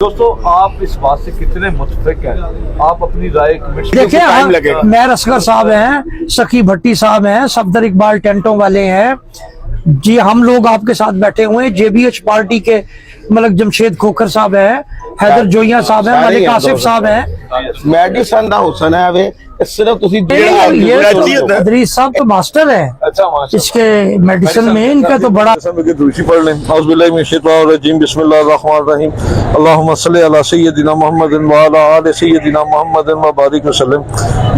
दोस्तों आप इस बात से कितने मुतफिक हैं? आप अपनी राय कमेंट देखिए, मेहर असगर साहब हैं, सखी भट्टी साहब हैं, सफदर इकबाल टेंटों वाले हैं जी। हम लोग आपके साथ बैठे हुए हैं। JBH पार्टी के मलक जमशेद खोखर साहब हैं, हैदर जोइया साहब हैं, मलिक आसिफ साहब हैं। मेडिसन दा हुसन है वे सिर्फ तुसी अदरीस साहब तो मास्टर है अच्छा इसके मेडिसिन में, इनका तो बड़ा दूसरी पढ़ लें। औज़ुबिल्लाहि मिनश शैतानिर रजीम, बिस्मिल्लाहिर रहमानिर रहीम, अल्लाहुम्मा सल्लि अला सय्यिदिना मुहम्मदिन व अला आलि सय्यिदिना मुहम्मदिन व बारिक वसल्लम।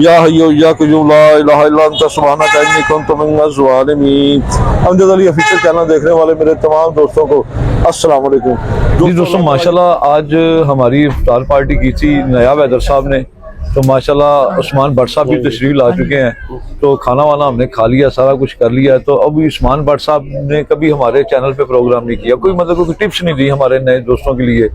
या हय्यु या क़य्यूम ला इलाहा इल्ला अंता सुब्हानका इन्नी कुन्तु मिनज़ ज़ालिमीन। अमजद अली ऑफिशियल चैनल देखने वाले मेरे तमाम दोस्तों को अस्सलाम वालेकुम। जी दोस्तों, माशाल्लाह आज हमारी इफ्तार पार्टी की थी नायाब हैदर साहब ने, तो माशाल्लाह उस्मान भट्ट साहब भी तशरीफ ला चुके हैं। तो खाना वाना हमने खा लिया, सारा कुछ कर लिया। तो अब उस्मान भट्ट साहब ने कभी हमारे चैनल पे प्रोग्राम नहीं किया, कोई मतलब कोई टिप्स नहीं दी हमारे नए दोस्तों के लिए,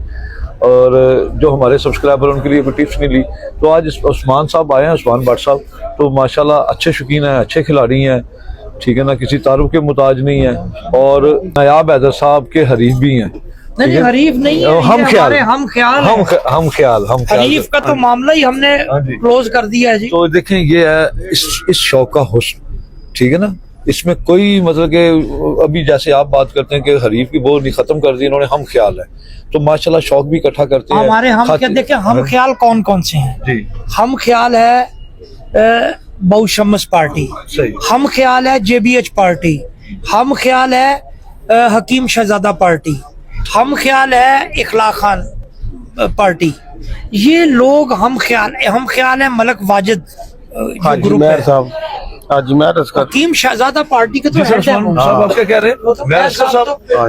और जो हमारे सब्सक्राइबर उनके लिए कोई टिप्स नहीं ली। तो आज उस्मान साहब आए हैं, उस्मान भट्ट साहब, तो माशाल्लाह अच्छे शौकीन हैं, अच्छे खिलाड़ी हैं, ठीक है ना, किसी तारुफ के मुताज नहीं है, और नायाब हैदर साहब के हरीफ भी हैं। नहीं, हरीफ नहीं है, हम ख्याल हम हरीफ का तो मामला ही हमने क्लोज कर दिया है जी। तो देखें, ये है इस शो का हुस्न, ठीक है ना, इसमें कोई मतलब कि अभी जैसे आप बात करते हैं कि हरीफ की बोल नहीं खत्म कर दी इन्होंने, हम ख्याल है, तो माशाल्लाह शौक भी इकट्ठा करते हैं हमारे। हम क्या देखें, हम ख्याल कौन कौन से हैं जी? हम ख्याल है बहुशम्स पार्टी, सही। हम ख्याल है JBH पार्टी, हम ख्याल है हकीम शहजादा पार्टी, हम ख्याल है इखलाक खान पार्टी। ये लोग हम ख्याल है मलक वाजिद जो ग्रुप है, हकीम शहजादा पार्टी के तो हेड है आप क्या कह रहे हैं?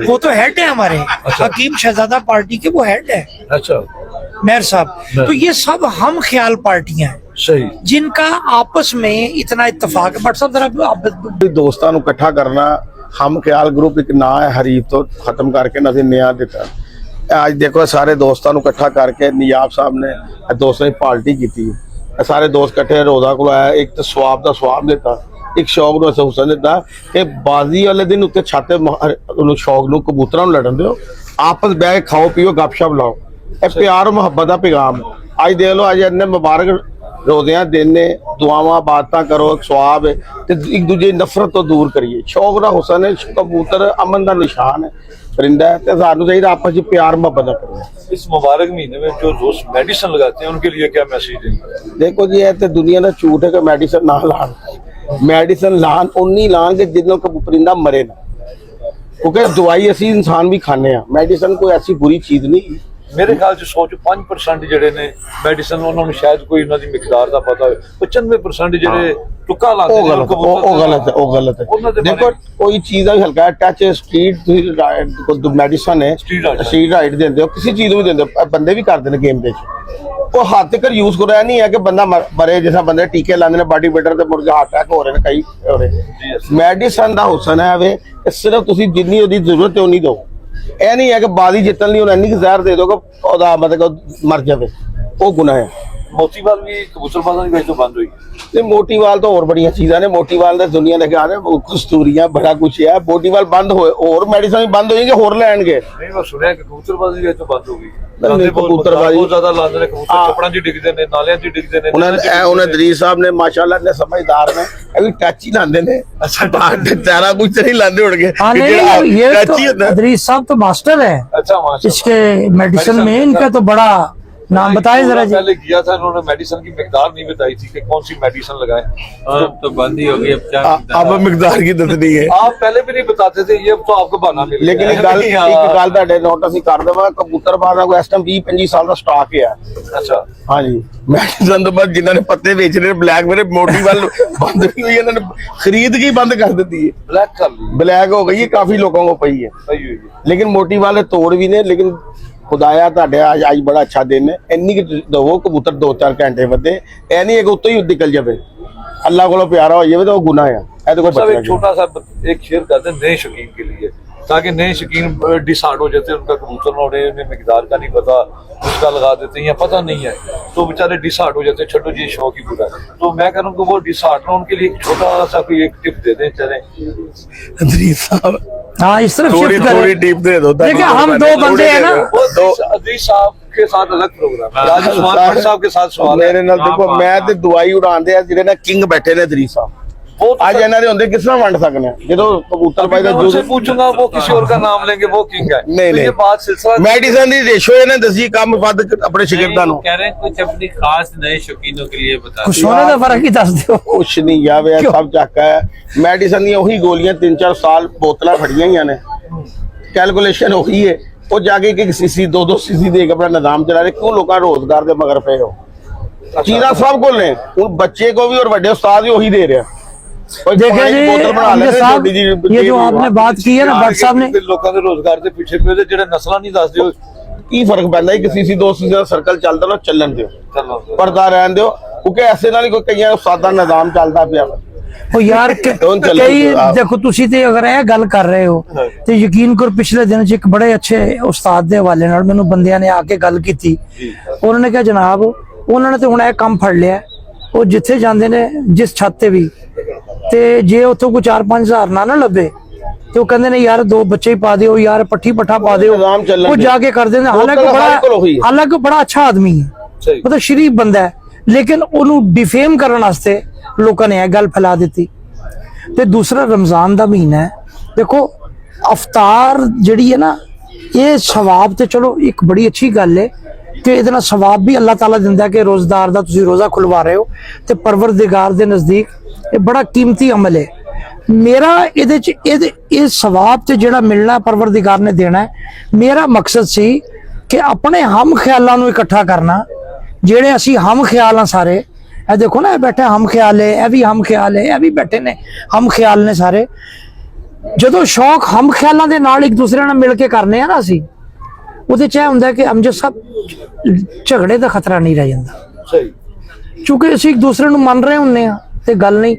वो तो हेड है हमारे, हकीम शहजादा पार्टी के वो हेड है, अच्छा मेहर साहब। तो ये सब हम ख्याल पार्टियां हैं सही, जिनका आपस में इतना इत्तेफाक है। बट साहब जरा दोस्तां नूं इकट्ठा करना, हम ख्याल ग्रुप एक ना है, हरीफ तो खत्म करके ना नया दिता। आज देखो सारे दोस्तां नूं इकट्ठा करके नियाब साहब ने दोस्तां की पार्टी की थी। सारे दोस्त इकट्ठे रोजा को आया, एक तो स्वाब का स्वाब दिता, एक शौक नूं हुसन दिता कि बाजी वाले दिन उत्ते छाते शौक नूं कबूतरां नूं लड़न दिओ, आपस बह के खाओ पियो गपशप लाओ, प्यार और मुहब्बत का पैगाम। अज देख लो, अज इन्ने मुबारक रोज़ियां दिन ने, दुआवां बातां करो, स्वाब है, एक दूजे नफरत तो दूर करिए। शौक का हुसन है, कबूतर अमन का निशान है, परिंदा है, तो सानू चाहिए आपस में प्यार मुहब्बत करें। इस मुबारक महीने में जो दोस्त मेडिसिन लगाते हैं उनके लिए क्या मैसेज देंगे? देखो जी, ये तो दुनिया का झूठ है कि मेडिसिन ना लान, मेडिसिन लान उन्नी लान के जिन्हों परिंदा मरे ना, क्योंकि दवाई असी इंसान भी खाने, मेडिसिन कोई ऐसी बुरी चीज नहीं। मेरे ख्याल से सोचो 5% ਜਿਹੜੇ ਨੇ ਮੈਡੀਸਨ ਉਹਨਾਂ ਨੂੰ ਸ਼ਾਇਦ ਕੋਈ ਉਹਨਾਂ ਦੀ ਮਿਕਦਾਰ ਦਾ ਪਤਾ ਹੋਵੇ, 95% ਜਿਹੜੇ ਟੁੱਕਾ ਲਾਉਂਦੇ ਨੇ ਉਹ ਗਲਤ ਹੈ। ਦੇਖੋ ਕੋਈ ਚੀਜ਼ ਦਾ ਹਲਕਾ ਟੱਚ ਸਟਰੀਟ ਕੋਈ ਮੈਡੀਸਨ ਹੈ, ਸਟਰੀਟ ਰਾਈਟ ਦਿੰਦੇ ਹੋ, ਕਿਸੇ ਚੀਜ਼ ਨੂੰ ਵੀ ਦਿੰਦੇ ਹੋ, ਬੰਦੇ ਵੀ ਕਰਦੇ ਨੇ ਗੇਮ ਦੇ ਵਿੱਚ, ਉਹ ਹੱਦ ਤੱਕ ਯੂਜ਼ ਕਰੋ। ਇਹ ਨਹੀਂ ਹੈ ਕਿ ਬੰਦਾ ਮਰੇ, ਜਿਸ ਬੰਦੇ ਟੀਕੇ ਲਾਉਂਦੇ ਨੇ ਬਾਡੀ ਬਿਲਡਰ ਤੇ ਮੁੜ ਕੇ ਹਾਰਟ ਅਟੈਕ ਹੋ ਰਹੇ ਨੇ, ਕਈ ਹੋ ਰਹੇ। ਮੈਡੀਸਨ ਦਾ ਹੁਸਨ ਹੈ ਵੇ ਸਿਰਫ ਤੁਸੀਂ ਜਿੰਨੀ ਉਹਦੀ ਜ਼ਰੂਰਤ ਹੈ ਉਨੀ ਦਿਓ। ਇਹ ਨਹੀਂ ਹੈ ਕਿ ਬਾਜ਼ੀ ਜਿੱਤਣ ਲਈ ਉਹਨੂੰ ਇੰਨੀ ਜ਼ਹਿਰ ਦੇ ਦੋਗੇ ਉਹਦਾ ਮਤਲਬ ਮਰ ਜਾਵੇ, ਉਹ ਗੁਨਾਹ ਹੈ। ਮੋਤੀਵਾਲ ਵੀ ਕਬੂਤਰਬਾਜ਼ਾਂ ਦੀ ਵੇਚ ਤੋਂ ਬੰਦ ਹੋਈ ਤੇ ਮੋਟੀਵਾਲ ਤਾਂ ਹੋਰ ਬੜੀਆਂ ਚੀਜ਼ਾਂ ਨੇ, ਮੋਟੀਵਾਲ ਦੇ ਦੁਨੀਆ ਦੇ ਆ ਰਹੇ ਕਸਤੂਰੀਆਂ ਬੜਾ ਕੁਛ ਹੈ। ਮੋਟੀਵਾਲ ਬੰਦ ਹੋਏ, ਹੋਰ ਮੈਡੀਸਨ ਵੀ ਬੰਦ ਹੋ ਜਾਣਗੇ, ਹੋਰ ਲੈਣਗੇ। ਨਹੀਂ, ਮੈਂ ਸੁਣਿਆ ਕਿ ਕਬੂਤਰਬਾਜ਼ੀ ਵੇਚ ਤੋਂ ਬੰਦ ਹੋ ਗਈ। ਕਬੂਤਰਬਾਜ਼ੀ ਬਹੁਤ ਜ਼ਿਆਦਾ ਲਾਉਂਦੇ ਨੇ, ਕਬੂਤਰ ਕੱਪੜਾਂ 'ਚ ਡਿੱਗਦੇ ਨੇ, ਨਾਲਿਆਂ 'ਚ ਡਿੱਗਦੇ ਨੇ। ਉਹਨੇ ਦਰੀਸ ਸਾਹਿਬ ਨੇ ਮਾਸ਼ਾਅੱਲਾ ਨੇ ਸਮਝਦਾਰ ਨੇ, ਇਹ ਵੀ ਟੱਚ ਹੀ ਲਾਉਂਦੇ ਨੇ। अच्छा, ਸਾਰਾ ਕੁਝ ਨਹੀਂ ਲਾਉਂਦੇ ਹੋਣਗੇ। अदरीस साहब तो मास्टर है अच्छा, इसके मेडिसिन में, इनका तो बड़ा नाम बताए जरा जी। पहले किया था इन्होंने, मेडिसिन की मिकदार नहीं बताई थी कि कौन सी मेडिसिन लगाए, तो बंद ही हो गई। अब क्या अब मिकदार की दसनी है, आप पहले भी नहीं बताते थे, ये तो आपको बहाना मिल गया। लेकिन एक गल ਤੁਹਾਡੇ ਨੋਟ ਅਸੀਂ ਕਰ ਦੇਵਾਂ, ਕਬੂਤਰਬਾਜ਼ਾਂ ਕੋਲ ਇਸ ਟਾਈਮ 20-25 ਸਾਲ ਦਾ ਸਟਾਕ ਹੈ। अच्छा, ਹਾਂਜੀ, ਮੈਡੀਸਨ ਤੋਂ ਬਾਅਦ ਜਿਨ੍ਹਾਂ ਨੇ ਪੱਤੇ ਵੇਚ ਰਹੇ ਬਲੈਕ ਮੇਰੇ ਮੋਟੀ ਵੱਲ ਬੰਦ ਵੀ ਹੋਈ, ਇਹਨਾਂ ਨੇ ਖਰੀਦ ਕੇ ਬੰਦ ਕਰ ਦਿੱਤੀ ਹੈ। ब्लैक कर ली, ब्लैक हो गई है, काफी लोगों को पई है, सही हुई है। लेकिन मोटी वाले तोड़ भी ने। लेकिन खुदाया ਤੁਹਾਡੇ ਅੱਜ ਬੜਾ ਅੱਛਾ ਦਿਨ ਹੈ, ਇੰਨੀ ਦਵੋ ਕਬੂਤਰ 2-4 ਘੰਟੇ ਵੱਧੇ, ਇਹ ਨਹੀਂ ਇੱਕ ਉੱਤੋਂ ਹੀ ਨਿਕਲ ਜਾਵੇ, ਅੱਲਾਹ ਕੋਲੋਂ ਪਿਆਰਾ ਹੋ ਜਾਵੇ ਤਾਂ ਉਹ ਗੁਨਾਹ ਹੈ। ਇਹਦੇ ਕੋਲ सब एक छोटा सा एक शेयर करते हैं नए शौकीन के लिए, ताकि नए शौकीन डिसार्ड हो जाते हैं, उनका कबूतर ना उड़े, उन्हें मिकदार का नहीं पता, उसका लगा देते हैं या पता नहीं है, तो बेचारे डिसार्ड हो जाते हैं। छठो जी शौक ही पूरा है, तो मैं कह रहा हूँ कि वो डिसार्ड ना, उनके लिए एक छोटा सा कोई एक टिप दे दें। चले अदरीस साहब, हाँ, इस तरफ थोड़ी टिप दे दो। देखिए, हम दो बंदे हैं ना, अदरीस साहब के साथ अलग प्रोग्राम है। आज उस्मान भट्ट साहब के साथ सवाल है। मेरे नाल देखो मैं ते दुआई उड़ाਉਂਦੇ ਆ ਜਿਹੜੇ ਨੇ किंग बैठे ने दरी साहब वो आज ਇਹਨਾਂ ਦੇ ਹੁੰਦੇ ਕਿਸ ਤਰ੍ਹਾਂ ਵੰਡ ਸਕਨੇ ਆ ਜਦੋਂ ਕਬੂਤਰ ਭਾਈ ਦਾ उनसे पूछूंगा वो किसी और का नाम लेंगे वो किंग है। नहीं, तो ये नहीं। बात सिलसिला ਮੈਡੀਸਨ ਦੀ ਰੇਸ਼ੋ ਇਹਨੇ ਦੱਸੀ ਕੰਮ ਵੱਧ ਆਪਣੇ ਸ਼ਾਗਿਰਦਾਂ ਨੂੰ कह रहे हैं कुछ अपनी खास नए शौकीनों के लिए बता कुछ सोने का फर्क ही दस दो। ਕੁਛ ਨਹੀਂ ਜਾਵੇ ਸਭ ਚੱਕਾ ਹੈ ਮੈਡੀਸਨ ਦੀਆਂ ਉਹੀ ਗੋਲੀਆਂ 3-4 ਸਾਲ ਬੋਤਲਾਂ ਫੜੀਆਂ ਹੋਈਆਂ ਨੇ ਕੈਲਕੂਲੇਸ਼ਨ ਉਹੀ ਹੈ ਉਹ ਜਾ ਕੇ 1 ਸੀਸੀ 2 ਸੀਸੀ ਦੇ ਕੇ ਆਪਣਾ ਨਿਜ਼ਾਮ ਚਲਾ ਰਹੇ ਕਿਉਂ ਲੋਕਾਂ ਰੋਜ਼ਗਾਰ ਦੇ ਮਗਰ ਪਏ ਹੋ ਚੀਜ਼ਾਂ ਸਭ ਕੋਲ ਨੇ ਹੁਣ ਬੱਚੇ को भी और बड़े उस्ताद भी वही दे रहे हैं देखें जी अमजद साहब, ये जो आपने बात की है ना भट्ट साहब ने, ਲੋਕਾਂ ਦੇ ਰੋਜ਼ਗਾਰ ਦੇ ਪਿੱਛੇ ਪਏ ਜਿਹੜੇ ਨਸਲਾਂ ਨਹੀਂ ਦੱਸਦੇ ਉਹ ਕੀ ਫਰਕ ਪੈਂਦਾ ਇੱਕ ਸੀਸੀ 2 ਸੀਸੀ ਦਾ ਸਰਕਲ ਚੱਲਦਾ ਲੋ ਚੱਲਣ ਦਿਓ ਚੱਲੋ ਪਰਦਾ ਰਹਿਣ ਦਿਓ ਕਿਉਂਕਿ ਐਸੇ ਨਾਲ ਹੀ ਕੋਈ ਕਈਆਂ ਉਸਤਾਦਾਂ ਦਾ ਨਿਜ਼ਾਮ ਚੱਲਦਾ ਪਿਆ ਵਾ ਉਹ ਯਾਰ ਹੁਣ ਚੱਲੋ ਕਈ ਆਪ। ਦੇਖੋ ਤੁਸੀਂ ਤੇ ਅਗਰ ਇਹ ਗੱਲ ਕਰ ਰਹੇ ਹੋ ਤੇ ਯਕੀਨ ਕਰੋ ਪਿਛਲੇ ਦਿਨ ਚ ਇੱਕ ਬੜੇ ਅੱਛੇ ਉਸਤਾਦ ਦੇ ਹਵਾਲੇ ਨਾਲ ਮੈਨੂੰ ਬੰਦਿਆਂ ਨੇ ਆ ਕੇ ਗੱਲ ਕੀਤੀ। ਉਹਨਾਂ ਨੇ ਕਿਹਾ ਜਨਾਬ ਉਹਨਾਂ ਨੇ ਤੇ ਹੁਣ ਇਹ ਕੰਮ ਫੜ ਲਿਆ, ਉਹ ਜਿੱਥੇ ਜਾਂਦੇ ਨੇ ਜਿਸ ਛੱਤ ਤੇ ਵੀ ਤੇ ਜੇ ਉੱਥੋਂ ਕੋਈ 4-5 ਹਜ਼ਾਰ ਨਾ ਲੱਭੇ ਤੇ ਉਹ ਕਹਿੰਦੇ ਨੇ ਯਾਰ 2 ਬੱਚੇ ਹੀ ਪਾ ਦਿਓ ਯਾਰ ਪੱਠੀ ਪੱਠਾ ਪਾ ਦਿਓ, ਨਿਜ਼ਾਮ ਚੱਲਣ ਉਹ ਦਿਓ। ਜਾ ਕੇ ਕਰਦੇ ਨੇ। ਹਾਲਾਂਕਿ ਬੜਾ ਅੱਛਾ ਆਦਮੀ ਹੈ, ਸਹੀ। ਮਤਲਬ ਸ਼ਰੀਫ ਬੰਦਾ ਹੈ, ਲੇਕਿਨ ਉਹਨੂੰ ਡਿਫੇਮ ਕਰਨ ਵਾਸਤੇ ਲੋਕਾਂ ਨੇ ਇਹ ਗੱਲ ਫੈਲਾ ਦਿੱਤੀ। ਤੇ ਦੂਸਰਾ ਰਮਜ਼ਾਨ ਦਾ ਮਹੀਨਾ ਹੈ, ਦੇਖੋ ਅਫਤਾਰ ਜਿਹੜੀ ਹੈ ਨਾ ਇਹ ਸਵਾਬ ਤੇ ਚਲੋ ਇੱਕ ਬੜੀ ਅੱਛੀ ਗੱਲ ਹੈ ਕਿ ਇਹਦੇ ਨਾਲ ਸਵਾਬ ਵੀ ਅੱਲਾਹ ਤਾਲਾ ਦਿੰਦਾ ਕਿ ਰੋਜ਼ਦਾਰ ਦਾ ਤੁਸੀਂ ਰੋਜ਼ਾ ਖੁਲਵਾ ਰਹੇ ਹੋ ਤੇ ਪਰਵਰਦਿਗਾਰ ਦੇ ਨਜ਼ਦੀਕ ਇਹ ਬੜਾ ਕੀਮਤੀ ਅਮਲ ਹੈ। ਮੇਰਾ ਇਹਦੇ ਚ ਇਹ ਸਵਾਬ ਤੇ ਜਿਹੜਾ ਮਿਲਣਾ ਪਰਵਰਦਿਗਾਰ ਨੇ ਦੇਣਾ ਹੈ, ਮੇਰਾ ਮਕਸਦ ਸੀ ਕਿ ਆਪਣੇ ਹਮ ਖਿਆਲਾਂ ਨੂੰ ਇਕੱਠਾ ਕਰਨਾ। ਜਿਹੜੇ ਅਸੀਂ ਹਮ ਖਿਆਲ ਆ ਸਾਰੇ, ਇਹ ਦੇਖੋ ਨਾ ਇਹ ਬੈਠੇ ਹਮ ਖਿਆਲ ਹੈ, ਇਹ ਵੀ ਹਮ ਖਿਆਲ ਹੈ, ਇਹ ਵੀ ਬੈਠੇ ਨੇ ਹਮ ਖਿਆਲ ਨੇ ਸਾਰੇ। ਜਦੋਂ ਸ਼ੌਕ ਹਮ ਖਿਆਲਾਂ ਦੇ ਨਾਲ ਇੱਕ ਦੂਸਰੇ ਨਾਲ ਮਿਲ ਕੇ ਕਰਨੇ ਆ ਨਾ ਅਸੀਂ, ਉਹਦੇ ਚ ਇਹ ਹੁੰਦਾ ਕਿ ਅਮਜਦ ਸਾਹਿਬ ਝਗੜੇ ਦਾ ਖਤਰਾ ਨਹੀਂ ਰਹਿ ਜਾਂਦਾ। ਸਹੀ ਕਿਉਂਕਿ ਅਸੀਂ ਇੱਕ ਦੂਸਰੇ ਨੂੰ ਮੰਨ ਰਹੇ ਹੁੰਨੇ ਆ ਤੇ ਗੱਲ ਨਹੀਂ,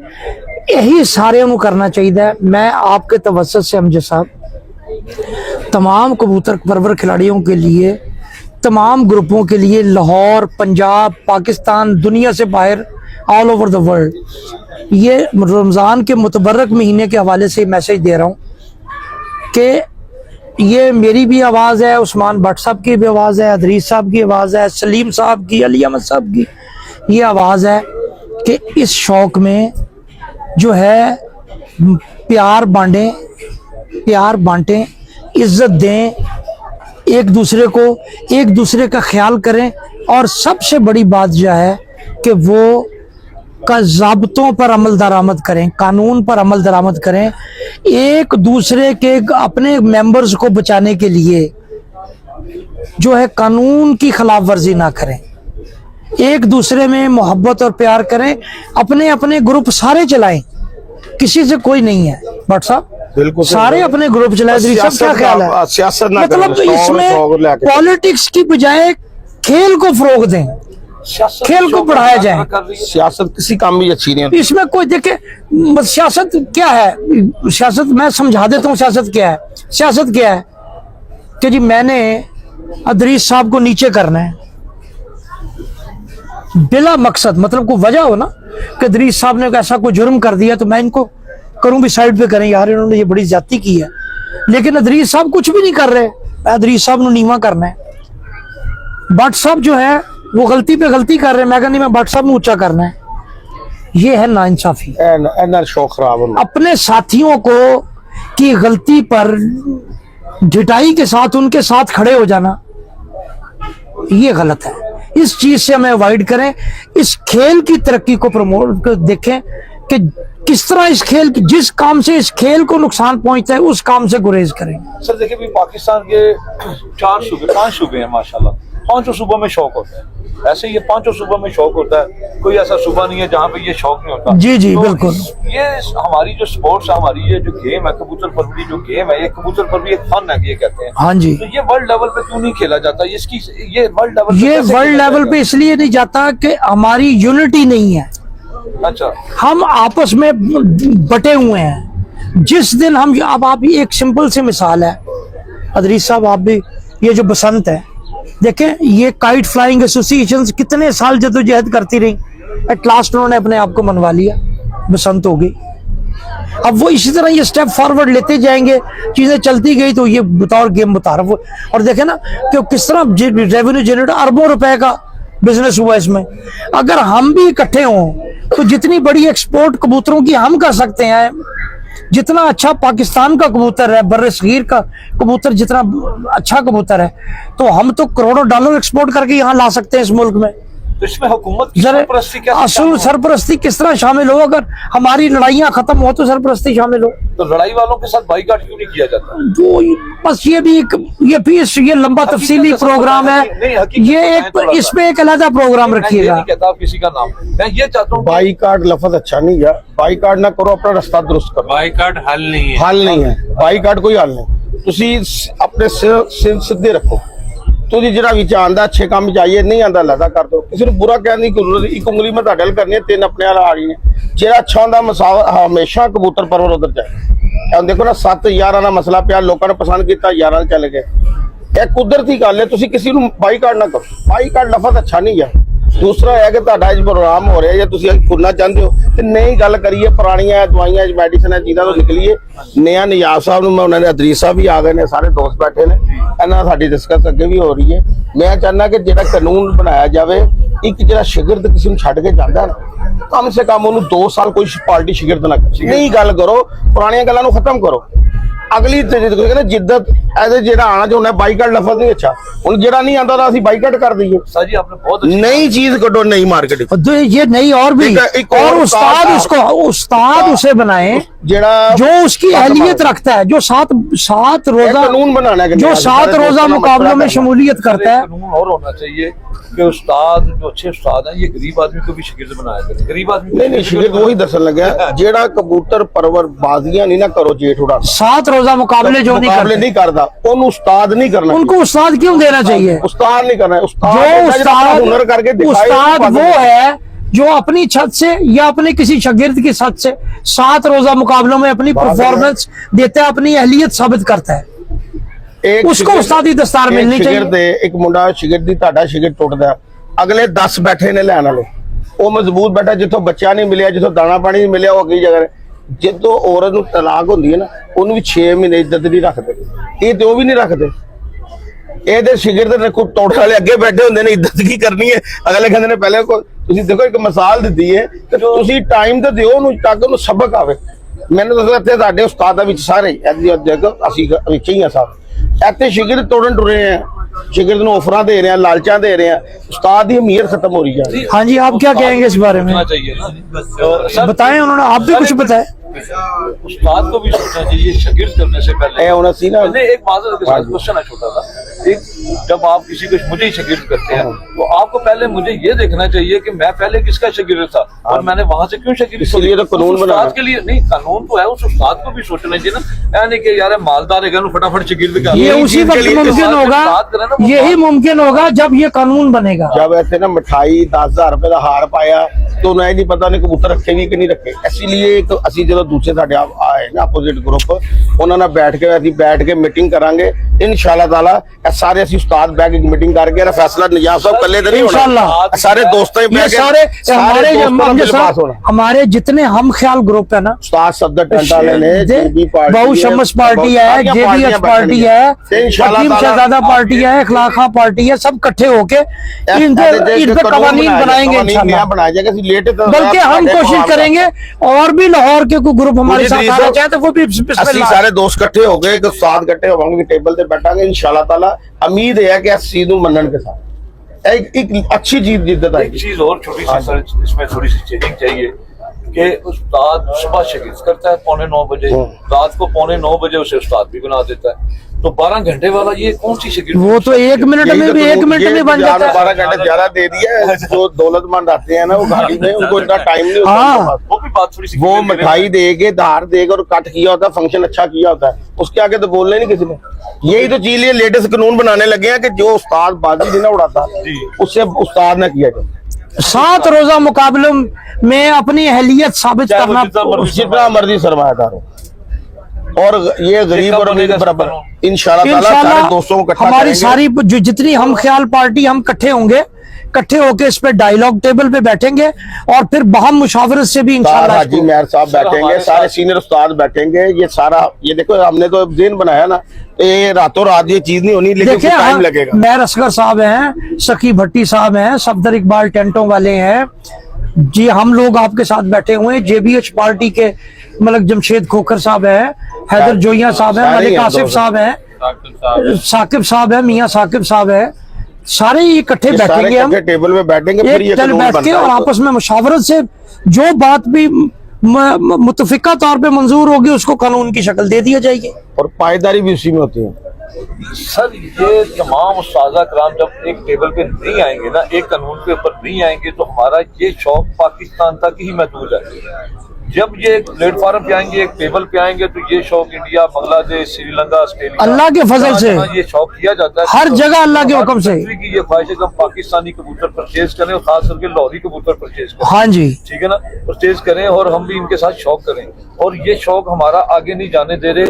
यही सारे करना चाहिए। मैं आपके तवज्जुह से अमजद साहब तमाम कबूतर परवर खिलाड़ियों के लिए, तमाम ग्रुपों के लिए, लाहौर, पंजाब, पाकिस्तान, दुनिया से बाहर, ऑल ओवर द वर्ल्ड, ये रमज़ान के मुतबरक महीने के हवाले से मैसेज दे रहा हूँ कि ये मेरी भी आवाज़ है, उस्मान भट्ट साहब की भी आवाज़ है, अदरीस साहब की आवाज़ है, सलीम साहब की, अली अहमद साहब की ये आवाज़ है कि इस शौक़ में जो है प्यार बांटें, इज्जत दें, एक दूसरे को, एक दूसरे का ख्याल करें, और सबसे बड़ी बात जो है कि वो का ज़ाब्तों पर अमल दरामद करें, कानून पर अमल दरामद करें। एक दूसरे के अपने मेंबर्स को बचाने के लिए जो है कानून की खिलाफ वर्जी ना करें, एक दूसरे में मोहब्बत और प्यार करें, अपने अपने ग्रुप सारे चलाएं, किसी से कोई नहीं है। भट्ट साहब बिल्कुल सारे अपने ग्रुप चलाएं। सब क्या ख्याल है? सियासत ना मतलब करें, इसमें पॉलिटिक्स की बजाय खेल को फरोग दें, खेल को बढ़ाया जाए। सियासत किसी काम भी अच्छी नहीं होती। इसमें कोई देखे सियासत क्या है, सियासत मैं समझा देता हूँ। सियासत क्या है? सियासत क्या है कि जी मैंने अदरीस साहब को नीचे करना है बिला मकसद, मतलब कोई वजह हो ना कि अदरीस साहब ने ऐसा कोई जुर्म कर दिया तो मैं इनको करूं भी साइड पे करें, यार इन्होंने ये बड़ी ज्यादती की है। लेकिन अदरीस साहब कुछ भी नहीं कर रहे, अदरीस साहब ने नीवा करना है। भट्ट साहब जो है वो गलती पे गलती कर रहे हैं, मैं कहनी मैं भट्ट साहब ने ऊंचा करना है। ये है नाइंसाफी। शौक खराब होना, अपने साथियों को की गलती पर ढिठाई के साथ उनके साथ खड़े हो जाना, ये गलत है। इस चीज से हमें अवॉइड करें। इस खेल की तरक्की को प्रमोट देखें कि किस तरह इस खेल की, जिस काम से इस खेल को नुकसान पहुंचता है उस काम से गुरेज करें। सर देखिए भी पाकिस्तान के 5 सूबे हैं माशाल्लाह, 5 सूबों में शौक होता है। ऐसे ये 5 सूबों में शौक होता है, कोई ऐसा सूबा नहीं है जहाँ पे ये शौक नहीं होता। जी जी तो बिल्कुल। ये हमारी जो स्पोर्ट्स है, हमारी ये जो गेम है कबूतर परवरी जो गेम है, ये कबूतर परवरी एक फन है ये कहते हैं। हाँ जी। तो ये वर्ल्ड लेवल पे क्यों नहीं खेला जाता? इसकी ये वर्ल्ड लेवल ये वर्ल्ड लेवल पे इसलिए नहीं जाता कि हमारी यूनिटी नहीं है, अच्छा हम आपस में बटे हुए हैं। जिस दिन हम, अब आप एक सिंपल सी मिसाल है अदरीस साहब, आप भी ये जो बसंत है देखें, ये काइट फ्लाइंग एसोसिएशन कितने साल जद्दोजहद करती रही, एट लास्ट उन्होंने अपने आप को मनवा लिया, बसंत हो गई। अब वो इसी तरह ये स्टेप फॉरवर्ड लेते जाएंगे, चीजें चलती गई तो ये बतौर गेम बता रहा हूं। और देखे ना कि किस तरह रेवेन्यू जनरेट, अरबों रुपए का बिजनेस हुआ इसमें। अगर हम भी इकट्ठे हों तो जितनी बड़ी एक्सपोर्ट कबूतरों की हम कर सकते हैं, जितना अच्छा पाकिस्तान का कबूतर है, बर्रे सगीर का कबूतर जितना अच्छा कबूतर है, तो हम तो करोड़ों डॉलर एक्सपोर्ट करके यहाँ ला सकते हैं इस मुल्क में। तो इसमें हुकूमत की जरा सरपरस्ती क्या असूल सरपरस्ती किस तरह शामिल हो? अगर हमारी लड़ाइयां खत्म हो तो सरपरस्ती शामिल हो। तो लड़ाई वालों के साथ बाईकाट क्यों नहीं किया जाता? तो बस ये भी ये लंबा तफसीली प्रोग्राम है, ये एक इस पे एक अलग प्रोग्राम मैं ये रखिएगा। नहीं कहता आप किसी का नाम, मैं ये चाहता हूँ बाईकाट लफ्ज अच्छा नहीं है, बाईकाट ना करो, अपना रास्ता दुरुस्त करो। बाईकाट हल नहीं है। हल नहीं है, बाईकाट कोई हल नहीं। ਤੁਸੀਂ ਆਪਣੇ ਸਿਰ ਸਿੱਧੇ ਰੱਖੋ। ਤੁਸੀਂ ਜਿਹੜਾ ਵਿੱਚ ਆਂਦਾ ਅੱਛੇ ਕੰਮ ਚ ਆਈਏ, ਨਹੀਂ ਆਂਦਾ ਲਦਾ ਕਰ ਦੋ। ਕਿਸੇ ਨੂੰ ਬੁਰਾ ਕਹਿਣ ਦੀ ਕੋਈ ਜ਼ਰੂਰਤ ਨਹੀਂ। ਇੱਕ ਉਂਗਲੀ ਮੈਂ ਤੁਹਾਡੇ ਨਾਲ ਕਰਨੀ ਹੈ, ਤਿੰਨ ਆਪਣੇ ਨਾਲ ਆ ਗਈਆਂ। ਜਿਹੜਾ ਅੱਛਾ ਹੁੰਦਾ ਹਮੇਸ਼ਾ ਕਬੂਤਰ ਪਰਵਰ ਉਧਰ ਜਾਏ। ਹੁਣ ਦੇਖੋ ਨਾ 7 11 ਦਾ ਮਸਲਾ ਪਿਆ, ਲੋਕਾਂ ਨੇ ਪਸੰਦ ਕੀਤਾ, 11 ਚੱਲ ਗਏ। ਇਹ ਕੁਦਰਤੀ ਗੱਲ ਹੈ, ਤੁਸੀਂ ਕਿਸੇ ਨੂੰ ਬਾਈਕਾਟ ਨਾ ਕਰੋ। ਬਾਈਕਾਟ ਲਫ਼ਜ਼ ਅੱਛਾ ਨਹੀਂ ਹੈ। दूसरा है कि ਤੁਹਾਡਾ ਅੱਜ ਪ੍ਰੋਗਰਾਮ ਹੋ ਰਿਹਾ ਜਾਂ ਤੁਸੀਂ ਖੁੱਲਣਾ ਚਾਹੁੰਦੇ ਹੋ ਤੇ ਨਹੀਂ ਗੱਲ ਕਰੀਏ ਪੁਰਾਣੀਆਂ ਦਵਾਈਆਂ ਮੈਡੀਸਨ ਚੀਜ਼ਾਂ ਤੋਂ ਨਿਕਲੀਏ। ਨਿਆ ਨਿਯਾਬ ਸਾਹਿਬ ਨੂੰ ਮੈਂ ਉਹਨਾਂ ਦੇ ਅਦਰੀਸ ਸਾਹਿਬ ਵੀ ਆ ਗਏ ਨੇ, ਸਾਰੇ ਦੋਸਤ ਬੈਠੇ ਨੇ, ਇਹਨਾਂ ਸਾਡੀ ਡਿਸਕਸ ਅੱਗੇ ਵੀ ਹੋ ਰਹੀ ਹੈ। ਮੈਂ ਚਾਹੁੰਦਾ ਕਿ ਜਿਹੜਾ ਕਾਨੂੰਨ ਬਣਾਇਆ ਜਾਵੇ, ਇੱਕ ਜਿਹੜਾ ਸ਼ਾਗਿਰਦ ਕਿਸੇ ਨੂੰ ਛੱਡ ਕੇ ਜਾਂਦਾ ਨਾ, ਕਮ ਸੇ ਕਮ ਉਹਨੂੰ 2 ਸਾਲ ਕੋਈ ਪਾਰਟੀ ਸ਼ਾਗਿਰਦ ਨਾ ਕਰੇ। ਨਹੀਂ ਗੱਲ ਕਰੋ, ਪੁਰਾਣੀਆਂ ਗੱਲਾਂ ਨੂੰ ਖਤਮ ਕਰੋ। ਅਗਲੀ ਕਹਿੰਦੇ ਜਿੱਦਤ ਇਹਦੇ ਜਿਹੜਾ ਆਣਾ ਚਾਹੁੰਦਾ ਬਾਈਕਾਟ ਲਫ਼ਜ਼ ਨਹੀਂ ਅੱਛਾ। ਹੁਣ ਜਿਹੜਾ ਨਹੀਂ ਆਂਦਾ ਤਾਂ ਅਸੀਂ ਬਾਈਕਾਟ ਕਰ ਦਈਏ। सर जी आपने बहुत अच्छी नई चीज कटो, नई मार्केट तो ये नहीं और भी एक और और उस्ताद उसको उस्ताद उसे बनाए जेड़ा जो उसकी अहलियत रखता है, जो सात रोजा कानून बनाना है कि जो नहीं, 7 सारे रोजा दोस्तों का मुकाबलों में मसला शमूलियत करता है। कानून और होना चाहिए कि उस्ताद जो अच्छे उस्ताद हैं ये गरीब आदमी को भी शागिर्द बनाया करें। गरीब आदमी नहीं नहीं शिगिर्द वही दसन लगे जेड़ा कबूतर परवर बाजियां नहीं ना करो जेठ उड़ा 7 रोजा मुकाबले जो नहीं मुकाबले करते, नहीं करता उन उस्ताद नहीं करना उनको उस्ताद क्यों देना चाहिए? उस्ताद नहीं करना है। उस्ताद जो है जेड़ा हुनर करके उस्ताद दिखाए, उस्ताद वो बाजियां। है जो अपनी छत से या अपने किसी शागिर्द की छत से 7 रोजा मुकाबलों में अपनी परफॉर्मेंस देता है, अपनी अहलियत साबित करता है। एक उसको शिगिर्द- उस्तादी दस्तार एक मिलनी चाहिए। शिगिर्द है, एक मुंडा शिगिर्द दी ਤੁਹਾਡਾ शिगिर्द टुटदा, अगले 10 बैठे ने ਲੈਣ ਵਾਲੇ, ਉਹ ਮਜ਼ਬੂਤ ਬੈਠਾ ਜਿੱਥੋਂ ਬੱਚਾ ਨਹੀਂ ਮਿਲਿਆ, ਜਿੱਥੋਂ ਦਾਣਾ ਪਾਣੀ ਨਹੀਂ ਮਿਲਿਆ, ਉਹ ਅਗਲੀ ਜਗ੍ਹਾ ਜਦੋਂ ਔਰਤ ਨੂੰ ਤਲਾਕ ਹੁੰਦੀ ਹੈ ਨਾ, ਉਹਨੂੰ ਵੀ 6 ਮਹੀਨੇ ਇੱਜ਼ਤ ਨਹੀਂ ਰੱਖਦੇ। ਇਹ ਤੇ ਉਹ ਵੀ ਨਹੀਂ ਰੱਖਦੇ। ਇਹਦੇ ਸ਼ਾਗਿਰਦ ਨੇ ਕੋਈ ਟੋਟ ਵਾਲੇ ਅੱਗੇ ਬੈਠੇ ਹੁੰਦੇ ਨੇ, ਇੱਜ਼ਤ ਕੀ ਕਰਨੀ ਹੈ। ਅਗਲੇ ਕਹਿੰਦੇ ਨੇ ਪਹਿਲੇ ਤੁਸੀਂ ਦੇਖੋ ਇੱਕ ਮਿਸਾਲ ਦਿੱਤੀ ਹੈ ਕਿ ਤੁਸੀਂ ਟਾਈਮ ਤੇ ਦਿਓ ਉਹਨੂੰ ਤਾਂ ਕਿ ਉਹਨੂੰ ਸਬਕ ਆਵੇ। ਮੈਨੂੰ ਦੱਸੋ ਇੱਥੇ ਤੁਹਾਡੇ ਉਸਤਾਦਾਂ ਵਿੱਚ ਸਾਰੇ ਦੇਖੋ ਅਸੀਂ ਵਿੱਚ ਹੀ ਆ ਸਭ ਇੱਥੇ ਸ਼ਾਗਿਰਦ ਤੋੜਨ ਟੁਰੇ ਆ, ਸ਼ਾਗਿਰਦ ਨੂੰ ਆਫਰਾਂ ਦੇ ਰਹੇ ਆ, ਲਾਲਚਾਂ ਦੇ ਰਹੇ ਆ, ਉਸਤਾਦ ਦੀ ਅਹਿਮੀਅਤ खत्म हो रही है। हाँ जी, आप क्या कहेंगे इस बारे में? होना चाहिए ना सर, बताएं, उन्होंने आप भी कुछ बताया। उस्ताद को भी सोचना चाहिए शागिर्द करने से पहले। ਇਹ ਹੁਣ ਅਸੀਂ ਨਾ मैंने एक माजरत के साथ क्वेश्चन है छोटा सा, एक जब आप किसी को मुझे ही शागिर्द करते हैं तो आपको पहले मुझे ये देखना चाहिए कि मैं पहले किसका शागिर्द था और मैंने वहां से क्यों शागिर्द इसलिए तो कानून उस बनाना। उस्ताद के लिए नहीं, कानून तो है, उस उस्ताद को भी सोचना चाहिए ना। यानी कि यार मालदार है फटाफट शागिर्द कर ये दो। उसी वक्त मुमकिन होगा, यही मुमकिन होगा जब ये कानून बनेगा। जब ऐसे ना मिठाई 10,000 रुपए का हार पाया तो उन्हें नहीं पता नहीं कबूतर रखे भी कि नहीं रखे। इसीलिए एक ਅਸੀਂ ਜਦੋਂ ਦੂਸਰੇ ਸਾਡੇ ਆਏ ਨਾ ਆਪੋजिट ग्रुप, ਉਹਨਾਂ ਨਾਲ ਬੈਠ ਕੇ ਮੀਟਿੰਗ ਕਰਾਂਗੇ ਇਨਸ਼ਾਅੱਲਾ ਤਾਲਾ। ਇਹ ਸਾਰੇ ਅਸੀਂ ਉਸਤਾਦ ਬੈਠ ਕੇ ਮੀਟਿੰਗ ਕਰਕੇ ਇਹ ਫੈਸਲਾ ਨਿਜਾਬ ਸਾਹਿਬ ਇਕੱਲੇ ਤੇ ਨਹੀਂ ਹੋਣਾ, इंशाल्लाह ਸਾਰੇ ਦੋਸਤਾਂ ਹੀ ये ਬੈਠ ਕੇ सारे हमारे जितने हम ख्याल ग्रुप है ना, उस्ताद सदर टंटा वाले ने जेबी पार्टी बहु शमस पार्टी है, जेबीएच पार्टी है, हकीम शहजादा पार्टी है, इखलाखा पार्टी है, सब इकट्ठे होके इन पे कवानीन बनाएंगे इंशाल्लाह। बनाया जाएगा। बल्कि हम कोशिश करेंगे और भी लाहौर के कोई ग्रुप हमारे साथ आना चाहे तो वो भी ਅਸੀਂ बिस्मिल्लाह। ਸਾਰੇ ਦੋਸਤ ਇਕੱਠੇ ਹੋ ਗਏ, ਇੱਕ ਉਸਤਾਦ ਇਕੱਠੇ ਹੋਵਾਂਗੇ, ਟੇਬਲ ਤੇ ਬੈਠਾਂਗੇ ਇਨਸ਼ਾਅੱਲਾ ਤਾਲਾ। उम्मीद है कि इस चीज ਨੂੰ ਮੰਨਣ के साथ एक अच्छी चीज जिद्दत एक आएगी। चीज और छोटी सी सर, इसमें थोड़ी सी चेंजिंग चाहिए कि उस्ताद सुबह शागिर्द करता है 8:45 बजे, रात को 8:45 बजे उसे उस्ताद भी बना देता है। तो 12 घंटे वाला ये कौन सी शागिर्द? वो तो 1 मिनट में भी 1 मिनट में बन जाता है। 12 घंटे ज्यादा दे दिया। जो दौलतमंद आते हैं ना वो गाड़ी में, उनको इतना टाइम नहीं होता हाँ। उनके पास। वो भी बात थोड़ी सी वो clear करें। मिठाई देके धार देकर और कट किया होता है, फंक्शन अच्छा किया होता है, उसके आगे तो बोलना ही नहीं किसी ने। यही तो चीज लिए लेटेस्ट कानून बनाने लगे हैं कि जो उस्ताद बाजी नहीं ना उड़ाता उससे उस्ताद ना किया जाए। 7 रोजा मुकाबलों में अपनी अहलियत साबित चाहे वो करना, जितना मर्जी सरमायादार हो और ये गरीब और अमीर बराबर इंशाल्लाह ताला सारे दोस्तों को इकट्ठा हमारी करेंगे। सारी जो जितनी हम ख्याल पार्टी हम इकट्ठे होंगे इकट्ठे होके इस पे डायलॉग टेबल पे बैठेंगे और फिर बहम मुशावरत से भी इंशाल्लाह हाजी इसको- मेयर साहब बैठेंगे, हमारे सारे सीनियर उस्ताद बैठेंगे। ये सारा ये देखो हमने तो दिन बनाया ना, तो ये रातों रात ये चीज नहीं होनी, लेकिन देखिए टाइम लगेगा। मेयर असगर साहब हैं, सकी भट्टी साहब हैं, सफदर इकबाल टेंटों वाले हैं जी, हम लोग आपके साथ बैठे हुए हैं। JBH पार्टी के मतलब जमशेद खोखर साहब हैं, हैदर जोइया साहब हैं, सारे मलिक हैं, आसिफ दो- साहब हैं, साकिब साहब साकिब साहब है, मियां साकिब साहब है, सारे ये इकट्ठे ये सारे बैठेंगे हम इकट्ठे टेबल में बैठेंगे, फिर ये एक चल कानून बैठ के बनता और है। आपस में मुशावरत से जो बात भी मुतफिका तौर पे मंजूर होगी उसको कानून की शक्ल दे दिया जाएगी। और पायदारी भी उसी में होती है। सर ये तमाम उस्तादा कराम जब एक टेबल पे नहीं आएंगे ना, एक कानून के ऊपर नहीं आएंगे, तो हमारा ये शौक पाकिस्तान तक ही महदूद है। जब ये प्लेटफॉर्म पे आएंगे, एक टेबल पे आएंगे, तो ये शौक इंडिया, बांग्लादेश, श्रीलंका, ऑस्ट्रेलिया, अल्लाह के फजल से जहाँ ये शौक किया जाता है, हर जगह अल्लाह के हुक्म से। की ये ख्वाहिश है कि हम पाकिस्तानी कबूतर परचेज करें और खास करके लाहौरी कबूतर परचेज करें। हाँ जी, ठीक है ना, परचेज करें और हम भी इनके साथ शौक करें। और ये शौक हमारा आगे नहीं जाने दे रहे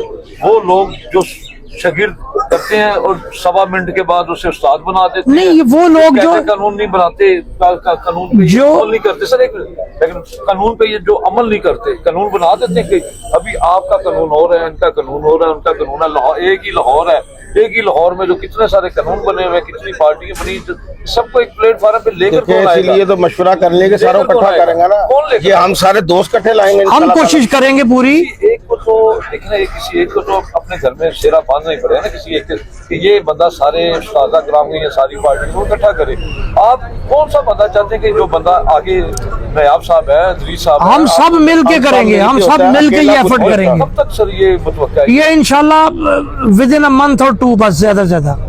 वो लोग जो शागिर्द करते हैं और 1.25 मिनट के बाद उसे उस्ताद बना देते नहीं, हैं। ये वो लोग कहते जो- हैं कानून नहीं बनाते, कानून पे जो- अमल नहीं करते। सर एक मिनट, लेकिन कानून पे ये जो अमल नहीं करते, कानून बना देते हैं कि अभी आपका कानून हो रहा है, इनका कानून हो रहा है, उनका कानून है। लाहौर एक ही लाहौर है, एक ही लाहौर में जो कितने सारे कानून बने हुए हैं, कितनी पार्टियां बनी, सबको एक प्लेटफॉर्म पे लेकर देखिए कौन आएगा? इसीलिए तो मशवरा कर लेंगे, सारों लेकर इकट्ठा कौन आएगा? करेंगे ना, कौन लेकर ये हम सारे दोस्त इकट्ठे लाएंगे हम इंशाल्लाह कोशिश करेंगे पूरी। एक को तो देखना है, किसी एक को तो अपने घर में शेरा बांधना ही पड़ेगा ना, किसी एक कि ये बंदा सारे उस्तादा कराम को या सारी पार्टी को इकट्ठा करे। आप कौन सा बंदा चाहते हैं कि जो बंदा आगे नयाब साहब है, अदरीस साहब हम है, सब मिल के हम सब करेंगे, हम मिलके सब होता है, मिल के ये अकेला एफर्ट कुछ करेंगे। कब तक सर ये मुतवक्का है? ये इंशाल्लाह विद इन अ मंथ और 2 बस, ज्यादा से ज्यादा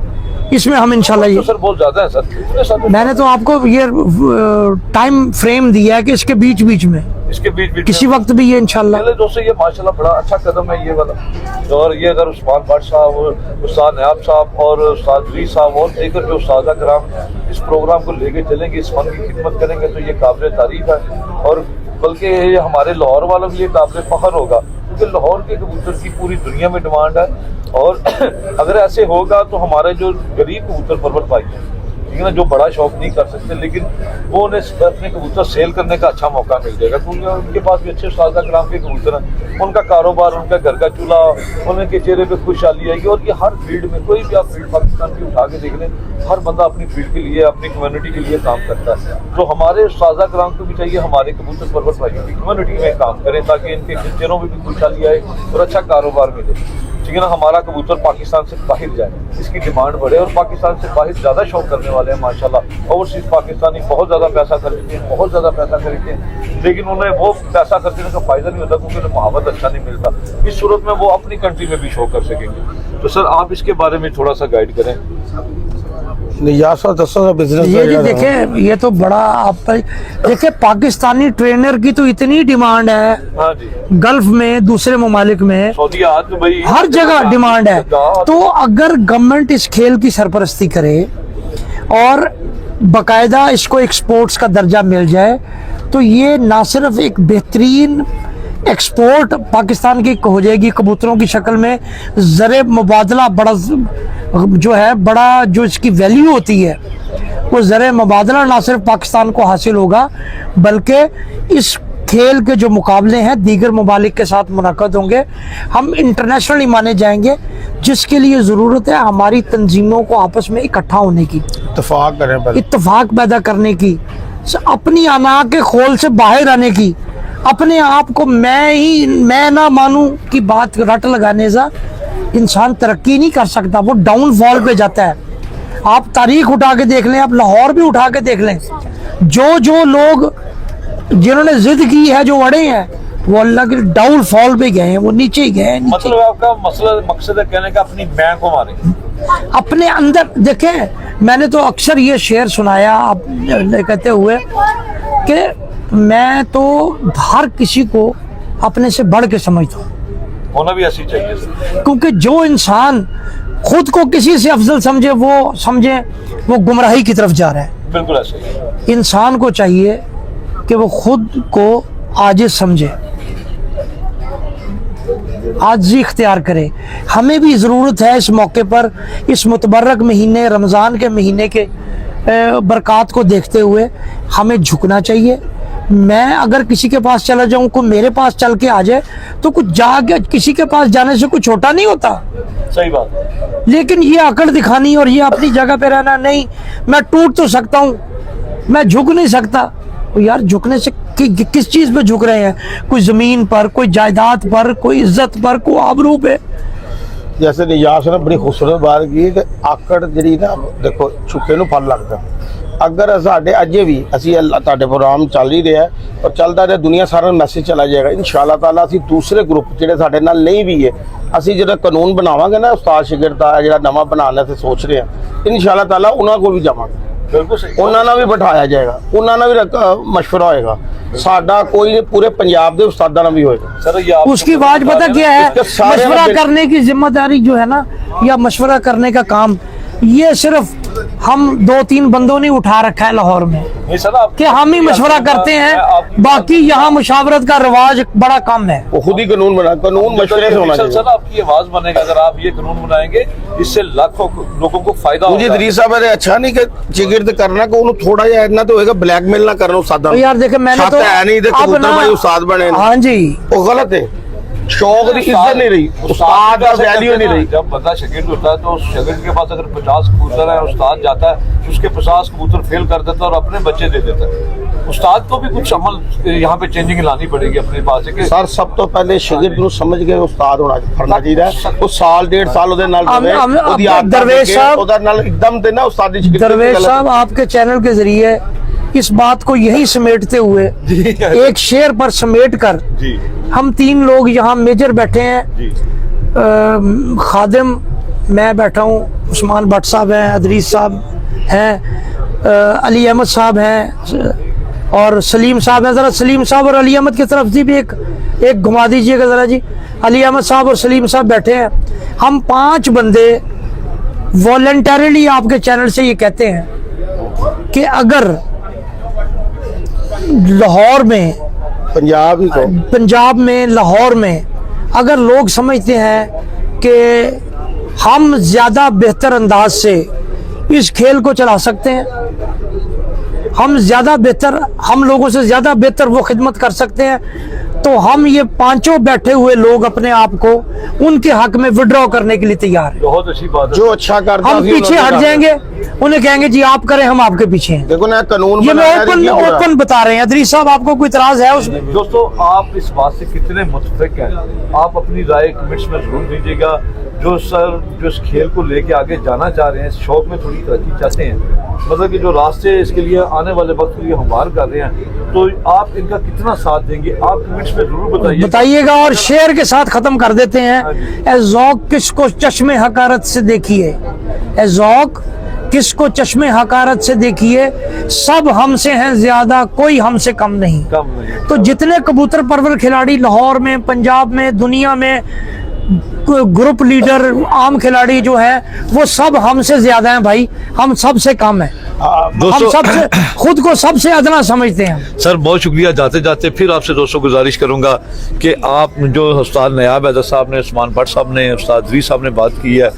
इसमें हम इंशाल्लाह तो ये, सर बहुत ज्यादा है सर, इतने सारे मैंने तो आपको ये टाइम फ्रेम दिया है कि इसके बीच बीच में इसके बीच बीच किसी में- वक्त भी ये इंशाल्लाह। पहले दोस्तों ये माशाल्लाह बड़ा अच्छा कदम है ये वाला। और ये अगर उस्मान भट्ट साहब, उस्ताद नयाब साहब और उस्ताद अदरीस साहब और देकर जो उस्तादा कराम इस प्रोग्राम को लेके चलेंगे, इस फन की खिदमत करेंगे, तो ये काबिल तारीफ है। और बल्कि ये हमारे लाहौर वालों के लिए काबिल फख्र होगा, क्योंकि लाहौर के कबूतर की पूरी दुनिया में डिमांड है। और अगर ऐसे होगा तो हमारे जो गरीब कबूतर परवर भाई हैं, ठीक है ना, जो बड़ा शौक नहीं कर सकते, लेकिन वो उन्हें अपने कबूतर सेल करने का अच्छा मौका मिल जाएगा, क्योंकि उनके पास भी अच्छे उस्तादा कराम के कबूतर हैं, उनका कारोबार, उनका घर का चूल्हा, उनके चेहरे पे खुशहाली आएगी। और ये हर फील्ड में, कोई भी आप फील्ड पाकिस्तान की उठा के देख लें, हर बंदा अपनी फील्ड के लिए, अपनी कम्युनिटी के लिए काम करता है। तो हमारे उस्तादा कराम को भी चाहिए हमारे कबूतर परवर भाइयों की कम्युनिटी में काम करें, ताकि इनके चेहरों में भी खुशहाली आए और अच्छा कारोबार मिले। ठीक है ना, हमारा कबूतर पाकिस्तान से बाहर जाए, इसकी डिमांड बढ़े। और पाकिस्तान से बाहर ज़्यादा शौक करने वाले हैं माशाल्लाह। ओवरसीज पाकिस्तानी बहुत ज़्यादा पैसा खर्चते हैं, बहुत ज़्यादा पैसा खर्चते हैं, लेकिन उन्हें वो पैसा खर्चने का फ़ायदा नहीं होता, क्योंकि उन्हें मुआवजा अच्छा नहीं मिलता। इस सूरत में वो अपनी कंट्री में भी शो कर सकेंगे। तो सर आप इसके बारे में थोड़ा सा गाइड करें। बिजनेस ये जी देखें, ये तो बड़ा आप देखिए, पाकिस्तानी ट्रेनर की तो इतनी डिमांड है, हाँ जी, गल्फ में, दूसरे ममालिक में, सऊदी दुबई हर जगह डिमांड है। तो अगर गवर्नमेंट इस खेल की सरपरस्ती करे और बकायदा इसको एक स्पोर्ट्स का दर्जा मिल जाए, तो ये ना सिर्फ एक बेहतरीन एक्सपोर्ट पाकिस्तान की हो जाएगी कबूतरों की शक्ल में, ज़र मुबादला बड़ा जो है, बड़ा जो इसकी वैल्यू होती है, वो ज़र मुबादला ना सिर्फ पाकिस्तान को हासिल होगा, बल्कि इस खेल के जो मुकाबले हैं दीगर ममालिक के साथ मुनक़द होंगे, हम इंटरनेशनली माने जाएंगे, जिसके लिए ज़रूरत है हमारी तंजीमों को आपस में इकट्ठा होने की, इत्तेफाक करें पहले। इत्तेफाक पैदा करने की, अपनी अना के खोल से बाहर आने की, अपने आप को मैं ना मानूं की बात रट लगाने से इंसान तरक्की नहीं कर सकता, वो डाउनफॉल पे जाता है। आप तारीख उठा के देख लें, आप लाहौर भी उठा के देख लें, जो लोग जिन्होंने जिद की है, जो अड़े हैं, वो अल्लाह के डाउनफॉल पे गए हैं, वो नीचे ही गए हैं, नीचे। मतलब आपका मसला मकसद है कहने का अपनी मैं को मारे। अपने अंदर देखें, मैंने तो अक्सर ये शेर सुनाया आप कहते हुए कि मैं तो हर किसी को अपने से बढ़ के समझता हूँ, होना भी ऐसी चाहिए सर। क्योंकि जो इंसान खुद को किसी से अफजल समझे वो गुमराही की तरफ जा रहा है। बिल्कुल ऐसे ही। इंसान को चाहिए कि वो खुद को आजिज़ समझे, आजिज़ी इख्तियार करे। हमें भी ज़रूरत है इस मौके पर, इस मुतबर्रक महीने रमज़ान के महीने के बरक़ात को देखते हुए हमें झुकना चाहिए। मैं अगर किसी के पास चला जाऊं, कोई मेरे पास चल के आ जाए तो कुछ जाके किसी के पास जाने से कुछ छोटा नहीं होता। सही बात है। लेकिन ये अकड़ दिखानी और ये अपनी जगह पे रहना, नहीं मैं टूट तो सकता हूँ, मैं झुक नहीं सकता। तो यार झुकने से किस चीज़ पे झुक रहे हैं? कोई ज़मीन पर, कोई जायदाद पर, कोई इज्जत पर, कोई आबरू पे। जैसे नियाज़ ने बड़ी खूबसूरत बात की कि आकड़ जी ना देखो झुके ਨੂੰ फल लगता। अगर साढ़े अजे भी असी ਤੁਹਾਡੇ प्रोग्राम चल ही रहा है और चलता रहे दुनिया सारा मैसेज चला जाएगा इंशाअल्लाह ताला। ਅਸੀਂ दूसरे ग्रुप ਜਿਹੜੇ ਸਾਡੇ ਨਾਲ नहीं भी है ਅਸੀਂ ਜਿਹੜਾ ਕਾਨੂੰਨ ਬਣਾਵਾਂਗੇ ਨਾ ਉਸਤਾਦ ਸ਼ਾਗਿਰਦ ਦਾ ਜਿਹੜਾ ਨਵਾਂ ਬਣਾਉਣਾ ਤੇ ਸੋਚ ਰਹੇ ਹਾਂ इंशाअल्लाह ताला ਉਹਨਾਂ ਕੋਲ ਵੀ ਜਾਵਾਂਗੇ। बिल्कुल सही। ਉਹਨਾਂ ਨਾਲ ਵੀ ਬਿਠਾਇਆ ਜਾਏਗਾ, ਉਹਨਾਂ ਨਾਲ ਵੀ ਮਸ਼ਵਰਾ ਹੋਏਗਾ। ਸਾਡਾ ਕੋਈ ਨਹੀਂ, पूरे पंजाब के उस्तादा ਨਾਲ भी होएगा। सर ये आप उसकी बात पता क्या है? इसके सारे मशवरा बिल- करने की जिम्मेदारी जो है ना, या मशवरा करने का काम, ये सिर्फ हम 2-3 बंदों ने उठा रखा है लाहौर में नहीं सर आप कि हम ही मशवरा करते हैं, बाकी यहाँ मुशावरत का रिवाज बड़ा कम है। वो खुद ही कानून बना, कानून मशवरे से होना सर चाहिए। आपकी आवाज बनेगा अगर आप ये कानून बनाएंगे, इससे लाखों लोगों को फायदा मुझे होगा। दरीस साहब ने अच्छा नहीं कि जिगिरद करना को उन्होंने थोड़ा जिहा इतना तो होएगा ब्लैकमेल ना करना उस्तादा तो यार देखे मैंने छत तो है नहीं, अब कबूतर ना- भाई उस्ताद बने ने। हाँ जी, वो गलत है। शौक की इज्जत नहीं रही, उस्ताद का वैल्यू नहीं रही। जब बंदा शागिर्द होता है तो उस शागिर्द के पास अगर 50 कबूतर है, उस्ताद जाता है उसके 50 कबूतर फेल कर देता है और अपने बच्चे दे देता है। उस्ताद को भी कुछ अमल यहाँ पे चेंजिंग लानी पड़ेगी अपने पास से कि सर सब तो पहले शागिर्द ਨੂੰ समझ के उस्ताद होना करना चाहिए। वो साल 1.5 साल ਉਹਦੇ ਨਾਲ हम- ਰਵੇ, हम- ਉਹਦੀ अब आदत दरवेश देखे, साहब- ਉਹਦਾ ਨਾਲ एकदम ਤੇ ना उस्ताद ਦੀ शागिर्द दरवेश साहब आपके चैनल के जरिए इस बात को यही समेटते हुए एक शेर पर समेट कर जी हम 3 लोग यहाँ मेजर बैठे हैं। जी खादिम मैं बैठा हूँ, उस्मान भट्ट साहब हैं, अदरीस साहब हैं, अली अहमद साहब हैं और सलीम साहब हैं। ज़रा सलीम साहब और अली अहमद की तरफ से भी एक घुमा दीजिएगा ज़रा जी। अली अहमद साहब और सलीम साहब बैठे हैं। हम 5 बंदे वॉलंटरीली आपके चैनल से ये कहते हैं कि अगर लाहौर में, पंजाब ही को पंजाब में, लाहौर में अगर लोग समझते हैं कि हम ज़्यादा बेहतर अंदाज से इस खेल को चला सकते हैं, हम ज़्यादा बेहतर, हम लोगों से ज़्यादा बेहतर वो खिदमत कर सकते हैं, तो हम ये 5 बैठे हुए लोग अपने आप को उनके हक में विड्रॉ करने के लिए तैयार हैं। बहुत अच्छी बात है। जो अच्छा करता हम थी पीछे उन्होंने हट कहा। जाएंगे, उन्हें कहेंगे जी आप करें, हम आपके पीछे हैं। देखो ना कानून ये मैं बनाया ओपन नहीं पूरा। ओपन बता रहे हैं। अदरीस साहब आपको कोई इतराज है उसमें? दोस्तों आप इस बात से कितने मुतफिक हैं, आप अपनी राय कमेंट्स में जरूर दीजिएगा। जो इस खेल को लेके आगे जाना चाह रहे हैं, इस शौक में थोड़ी तरक्की चाहते हैं, मतलब कि जो रास्ते इसके लिए आने वाले वक्त के लिए हमवार कर रहे हैं, तो आप इनका कितना साथ देंगे आप कमेंट्स में जरूर बताइएगा। और शेर के साथ खत्म कर देते हैं। ए ज़ौक़ किसको चश्मे हकारत से देखिए, ए ज़ौक़ किसको चश्मे हकारत से देखिए, सब हमसे हैं ज्यादा, कोई हमसे कम नहीं। तो जितने कबूतर परवर खिलाड़ी लाहौर में, पंजाब में, दुनिया में, ग्रुप लीडर, आम खिलाड़ी जो है वो सब हमसे ज्यादा हैं भाई, हम सबसे कम हैं। हम सबसे खुद को सबसे अदना समझते हैं। सर बहुत शुक्रिया। जाते जाते फिर आपसे दोस्तों गुजारिश करूंगा कि आप जो उस्ताद नयाब हैदर साहब ने, उस्मान भट्ट साहब ने, उस्ताद अदरीस साहब ने बात की है,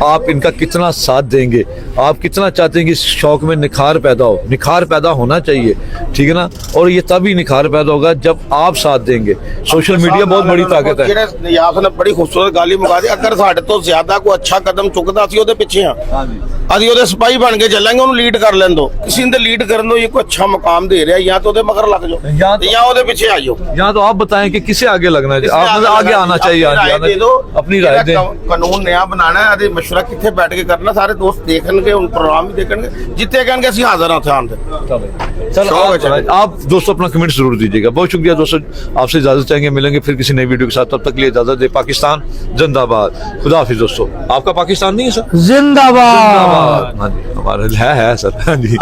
आप इनका कितना साथ देंगे, आप कितना चाहते हैं कि इस शौक में निखार पैदा हो। निखार पैदा होना चाहिए, ठीक है ना, और ये तभी निखार पैदा होगा जब आप साथ देंगे। सोशल मीडिया बहुत बड़ी ताकत है। नियाज़ ने बड़ी खूबसूरत गाली मुका दी। अगर साढ़े तो ज्यादा कोई अच्छा कदम चुकदा ਅਸੀਂ ਉਹਦੇ ਪਿੱਛੇ ਆ, ਅਸੀਂ ਉਹਦੇ ਸਿਪਾਹੀ ਬਣ ਕੇ ਚੱਲਾਂਗੇ, ਉਹਨੂੰ ਲੀਡ ਕਰ ਲੈਣ ਦੋ। ਕਿਸੇ ਨੇ ਲੀਡ ਕਰਨ ਦੋ, ये कोई अच्छा मकाम दे रहा है, या तो ਉਹਦੇ मगर लग जाओ या ਉਹਦੇ ਪਿੱਛੇ आ जाओ। यहाँ तो आप बताएं कि किसे आगे लगना है, आप आगे आना चाहिए, दे दो, अपनी राय दें। कानून नया बनाना है, अरे मशवरा कितने बैठ के करना, सारे दोस्त देखणगे, उन प्रोग्राम भी देखणगे, जितने कहेंगे ਅਸੀਂ हाजिर हां ध्यान दे। चल आप दोस्तों अपना कमेंट जरूर दीजिएगा। बहुत शुक्रिया दोस्तों, आपसे इजाजत चाहेंगे, मिलेंगे फिर किसी नई वीडियो के साथ। तब तक के लिए इजाजत दे। पाकिस्तान जिंदाबाद, खुदा हाफिज दोस्तों। आपका पाकिस्तान नहीं है सर? जिंदाबाद। हाँ जी हमारा है सर। हाँ जी।